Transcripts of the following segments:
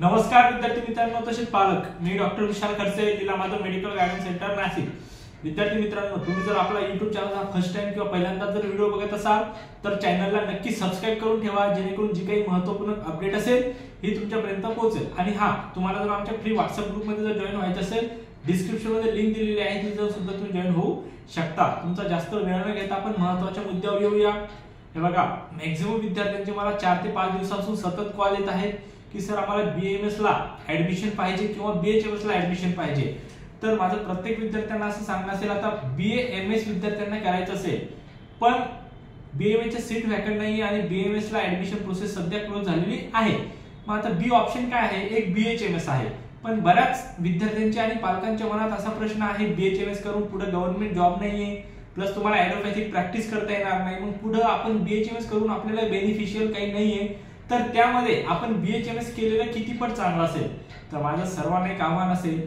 नमस्कार विद्यार्थी मित्रांनो, तसेच पालक. मी डॉक्टर विशाल खडसे, जिल्हा Madhav medical guidance centre Nashik. विद्यार्थी मित्रांनो, तुम्ही जर आपला YouTube चॅनल हा फर्स्ट टाइम किंवा पहिल्यांदा जर व्हिडिओ बघत असाल तर चॅनलला नक्की सबस्क्राइब करून ठेवा, जेणेकरून जी काही महत्त्वपूर्ण अपडेट असेल ही तुमच्यापर्यंत पोहोचेल. आणि हा, तुम्हाला जर आमच्या फ्री WhatsApp ग्रुप मध्ये जर जॉइन व्हायचं असेल, डिस्क्रिप्शन मध्ये लिंक दिलेली आहे, तिथे सुद्धा तुम्ही जॉइन होऊ शकता. तुमचा जास्त वेळ न घेता आपण महत्त्वाच्या मुद्द्यावर येऊया. हे बघा, मॅक्झिमम विद्यार्थ्यांचे मला 4 ते 5 दिवसांपासून सतत कॉल येत आहेत की सर आम्हाला BAMS ला ऍडमिशन पाहिजे किंवा BHMS ला ऍडमिशन पाहिजे. तर माझं प्रत्येक विद्यार्थ्यांना असं सांगणं असेल, आता BAMS विद्यार्थ्यांना करायचं असेल पण BAMS च्या सीट व्हॅकंट नाही आणि BAMS ला ऍडमिशन प्रोसेस सध्या क्लोज झालेली आहे. मग आता बी ऑप्शन काय आहे? एक BHMS आहे. पण बऱ्याच विद्यार्थ्यांच्या आणि पालकांच्या मनात असा प्रश्न आहे, BHMS करून पुढे गव्हर्नमेंट जॉब नाहीये, प्लस तुम्हाला ऍलोपॅथिक प्रॅक्टिस करता येणार नाही, मग पुढे आपण BHMS करून आपल्याला बेनिफिशियल काही नाहीये, तर त्यामध्ये आपण BHMS केलेलं किती पण चांगलं असेल. तर माझं सर्वांना एक आव्हान असेल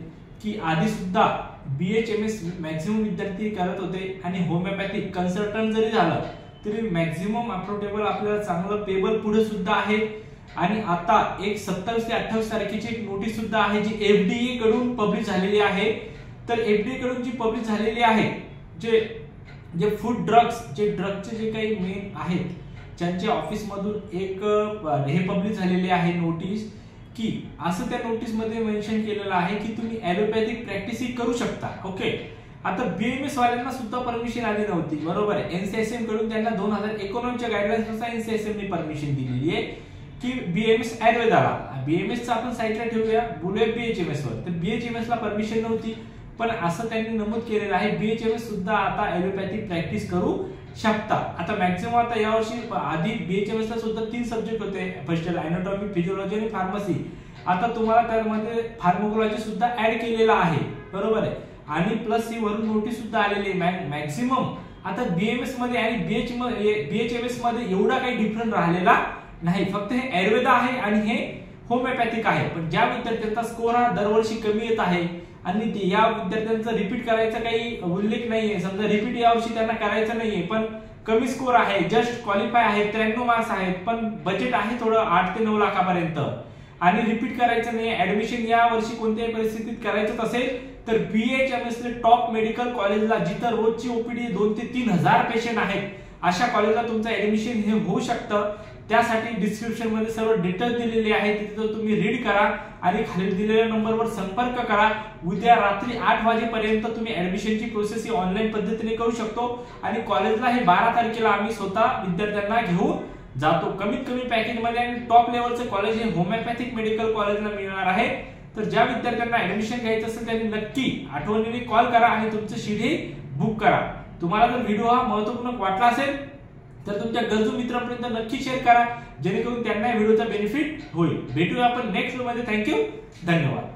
की आधी सुद्धा BHMS मॅक्झिमम विद्यार्थी करत होते आणि होमिओपॅथिक कन्सल्टंट जरी झालं तरी मॅक्झिमम अफोर्डेबल आपल्याला चांगलं पेबल पुढे सुद्धा आहे. आणि आता एक 27 ते 28 तारखेची एक नोटीस सुद्धा आहे जी FDA कडून पब्लिश झालेली आहे. तर FDA कडून जी पब्लिश झालेली आहे, जे फूड ड्रग्स, जे ड्रगचे जे काही मेन आहेत ज्यांच्या ऑफिस मधून एक हे पब्लिश झालेले आहे नोटीस, की असं त्या नोटीस मध्ये मेन्शन केलेलं आहे की तुम्ही ऍलोपॅथिक प्रॅक्टिस ही करू शकता. ओके, आता BAMS वाल्यांना सुद्धा परमिशन आली नव्हती, बरोबर आहे. NCSM कडून त्यांना 2019 च्या गाईडलाईन्स नुसार NCSM ने परमिशन दिलेली आहे की BAMS आयुर्वेदाला, BAMS चा आपण साईडला ठेवूया, बोलूया BHMS वर. तर BHMS ला परमिशन नव्हती, पण असं त्यांनी नमूद केलेलं आहे BHMS सुद्धा आता ऍलोपॅथिक प्रॅक्टिस करू शकता. आता मॅक्झिमम आता यावर्षी, आधी BHMS ला सुद्धा 3 सब्जेक्ट होते, फर्स्ट अॅनाटॉमी, फिजिओलॉजी आणि फार्मसी. आता तुम्हाला त्यामध्ये फार्मकोलॉजी सुद्धा ऍड केलेला आहे, बरोबर आहे. आणि प्लस ही वरून नोटीस सुद्धा आलेली आहे. मॅक्झिमम आता BAMS मध्ये आणि BHMS मध्ये एवढा काही डिफरन्स राहिलेला नाही, फक्त हे आयुर्वेद आहे आणि हे होमिओपॅथिक आहे. पण ज्या विद्यार्थ्यांचा स्कोर हा दरवर्षी कमी येत आहे आणि या विद्यार्थ्यांचा रिपीट करायचा काही उल्लेख नाहीये, समजा रिपीट यावर्षी त्यांना करायचं नाहीये पण कमी स्कोर आहे, जस्ट क्वालिफाय आहे, 93 मार्क्स आहेत, पण बजेट आहे थोडं 8 ते 9 लाखापर्यंत आणि रिपीट करायचं नाही, ऍडमिशन या वर्षी कोणत्याही परिस्थितीत करायचं असेल तर BHMS टॉप मेडिकल कॉलेजला, जिथं रोजची OPD 2 ते 3 हजार पेशंट आहेत, अशा कॉलेजला तुमचं ऍडमिशन हे होऊ शकतं. त्यासाठी डिस्क्रिप्शन मध्ये सर्व डिटेल्स दिलेले आहेत, तिथे तुम्ही रीड करा आणि खाली दिलेल्या नंबरवर संपर्क करा. उद्या रात्री 8 वाजेपर्यंत तुम्ही ऍडमिशनची प्रोसेस ही ऑनलाईन पद्धतीने करू शकतो आणि कॉलेजला हे 12 तारखेला आम्ही स्वतः विद्यार्थ्यांना घेऊन जातो. कमीत कमी पॅकेज मध्ये आणि टॉप लेवलचे कॉलेज हे होमिओपॅथिक मेडिकल कॉलेजला मिळणार आहे. तर ज्या विद्यार्थ्यांना ऍडमिशन घ्यायचं असेल त्यांनी नक्की आठवणीने कॉल करा आणि तुमचं सीट ही बुक करा. तुम्हाला जर व्हिडिओ हा महत्त्वपूर्ण वाटला असेल तर तुमच्या गरजू मित्रांपर्यंत नक्की शेअर करा, जेणेकरून त्यांना व्हिडिओचा बेनिफिट होईल. भेटूया आपण नेक्स्ट व्हिडिओ मध्ये. थँक्यू, धन्यवाद.